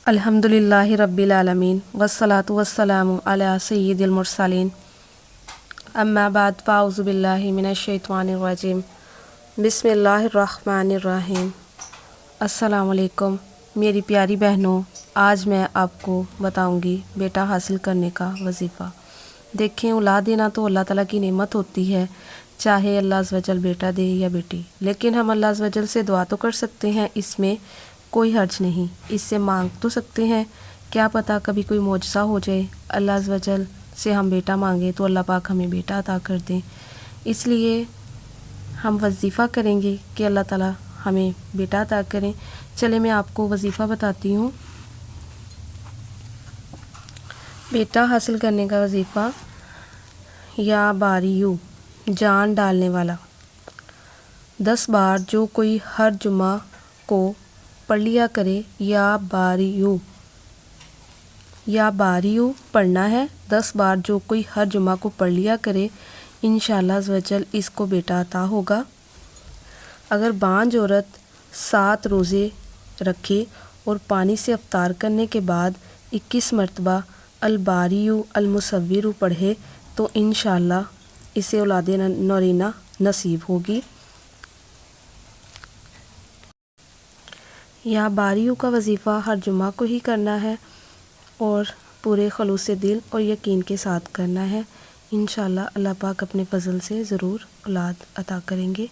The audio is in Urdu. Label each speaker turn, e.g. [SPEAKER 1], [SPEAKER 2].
[SPEAKER 1] الحمدللہ رب العالمین والصلاة والسلام علی سید المرسلین اما بعد فاعوذ باللہ من الشیطان الرجیم بسم اللہ الرحمن الرحیم۔ السلام علیکم میری پیاری بہنوں، آج میں آپ کو بتاؤں گی بیٹا حاصل کرنے کا وظیفہ۔ دیکھیں، اولاد دینا تو اللہ تعالیٰ کی نعمت ہوتی ہے، چاہے اللہ عز و جل بیٹا دے یا بیٹی، لیکن ہم اللہ عز و جل سے دعا تو کر سکتے ہیں، اس میں کوئی حرج نہیں۔ اس سے مانگ تو سکتے ہیں، کیا پتہ کبھی کوئی معجزہ ہو جائے، اللہ عز و جل سے ہم بیٹا مانگیں تو اللہ پاک ہمیں بیٹا عطا کر دیں۔ اس لیے ہم وظیفہ کریں گے کہ اللہ تعالیٰ ہمیں بیٹا عطا کریں۔ چلے میں آپ کو وظیفہ بتاتی ہوں۔ بیٹا حاصل کرنے کا وظیفہ: یا باریو، جان ڈالنے والا، 10 بار جو کوئی ہر جمعہ کو پڑھ لیا کرے۔ یا باریو پڑھنا ہے، 10 بار جو کوئی ہر جمعہ کو پڑھ لیا کرے، انشاءاللہ عز و جل اس کو بیٹا عطا ہوگا۔ اگر بانجھ عورت 7 روزے رکھے اور پانی سے افطار کرنے کے بعد 21 مرتبہ الباریو المصور پڑھے تو انشاءاللہ اسے اولاد نورینہ نصیب ہوگی۔ یا باریو کا وظیفہ ہر جمعہ کو ہی کرنا ہے اور پورے خلوص دل اور یقین کے ساتھ کرنا ہے۔ انشاءاللہ اللہ پاک اپنے فضل سے ضرور اولاد عطا کریں گے۔